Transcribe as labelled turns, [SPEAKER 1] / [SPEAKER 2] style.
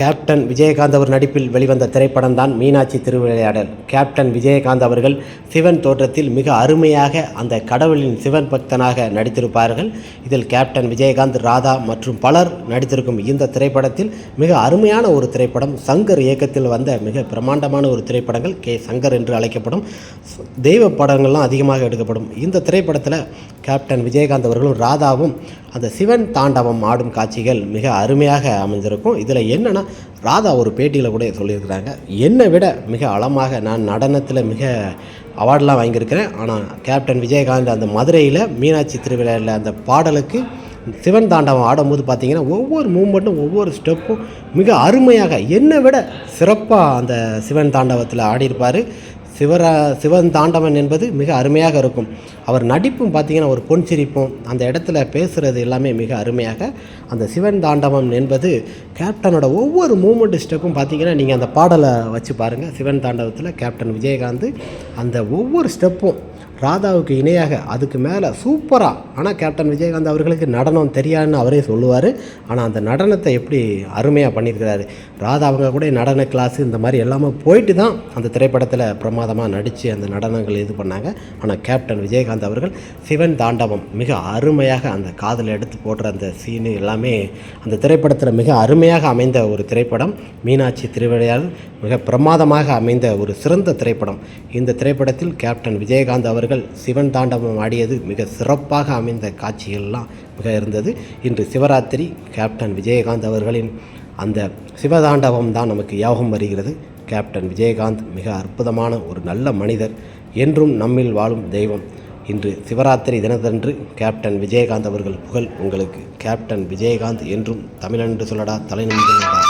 [SPEAKER 1] Captain Vijayakanth அவர் நடிப்பில் வெளிவந்த திரைப்படம் தான் மீனாட்சி திருவிளையாடல். கேப்டன் விஜயகாந்த் அவர்கள் சிவன் தோற்றத்தில் மிக அருமையாக அந்த கடவுளின் சிவன் பக்தனாக நடித்திருப்பார்கள். இதில் கேப்டன் விஜயகாந்த், ராதா மற்றும் பலர் நடித்திருக்கும் இந்த திரைப்படத்தில் மிக அருமையான ஒரு திரைப்படம். சங்கர் இயக்கத்தில் வந்த மிக பிரமாண்டமான ஒரு திரைப்படங்கள். சங்கர் என்று அழைக்கப்படும் தெய்வ படங்கள்லாம் அதிகமாக எடுக்கப்படும். இந்த திரைப்படத்தில் கேப்டன் விஜயகாந்த் அவர்களும் ராதாவும் அந்த சிவன் தாண்டவம் ஆடும் காட்சிகள் மிக அருமையாக அமைந்திருக்கும். இதில் என்னென்னா, ராதா ஒரு பேட்டியில் கூட சொல்லியிருக்கிறாங்க, என்னை விட மிக அழமாக நான் நடனத்தில் மிக அவார்டெலாம் வாங்கியிருக்கிறேன். ஆனால் கேப்டன் விஜயகாந்த் அந்த மதுரையில் மீனாட்சி திருவிழாவில் அந்த பாடலுக்கு சிவன் தாண்டவம் ஆடும்போது பார்த்திங்கன்னா ஒவ்வொரு மூமெண்ட்டும் ஒவ்வொரு ஸ்டெப்பும் மிக அருமையாக என்னை விட சிறப்பாக அந்த சிவன் தாண்டவத்தில் ஆடியிருப்பார். சிவன் தாண்டவன் என்பது மிக அருமையாக இருக்கும். அவர் நடிப்பும் பார்த்திங்கன்னா ஒரு பொன் சிரிப்பும் அந்த இடத்துல பேசுகிறது எல்லாமே மிக அருமையாக. அந்த சிவன் தாண்டவம் என்பது கேப்டனோட ஒவ்வொரு மூமெண்ட் ஸ்டெப்பும் பார்த்திங்கன்னா நீங்கள் அந்த பாடலை வச்சு பாருங்கள். சிவன் தாண்டவத்தில் கேப்டன் விஜயகாந்த் அந்த ஒவ்வொரு ஸ்டெப்பும் ராதாவுக்கு இணையாக அதுக்கு மேலே சூப்பராக. ஆனால் கேப்டன் விஜயகாந்த் அவர்களுக்கு நடனம் தெரியாதுன்னு அவரே சொல்லுவார். ஆனால் அந்த நடனத்தை எப்படி அருமையாக பண்ணியிருக்கிறாரு. ராதா அவங்க கூட நடன கிளாஸு இந்த மாதிரி எல்லாமே போயிட்டு தான் அந்த திரைப்படத்தில் பிரமாதமாக நடித்து அந்த நடனங்கள் இது பண்ணாங்க. ஆனால் கேப்டன் விஜயகாந்த் அவர்கள் சிவன் தாண்டவம் மிக அருமையாக அந்த காதில் எடுத்து போடுற அந்த சீனு எல்லாமே அந்த திரைப்படத்தில் மிக அருமையாக அமைந்த ஒரு திரைப்படம். மீனாட்சி திருவிளையாடல் மிக பிரமாதமாக அமைந்த ஒரு சிறந்த திரைப்படம். இந்த திரைப்படத்தில் கேப்டன் விஜயகாந்த் அவர்கள் சிவன் தாண்டவம் ஆடியது மிக சிறப்பாக அமைந்த காட்சிகள்லாம் மிக இருந்தது. இன்று சிவராத்திரி. கேப்டன் விஜயகாந்த் அவர்களின் அந்த சிவதாண்டவம் தான் நமக்கு ஞாபகம் வருகிறது. கேப்டன் விஜயகாந்த் மிக அற்புதமான ஒரு நல்ல மனிதர், என்றும் நம்மில் வாழும் தெய்வம். இன்று சிவராத்திரி தினத்தன்று கேப்டன் விஜயகாந்த் அவர்கள் புகழ் உங்களுக்கு. கேப்டன் விஜயகாந்த் என்றும் தமிழென்று சொல்லடா, தலைநிமிர்ந்து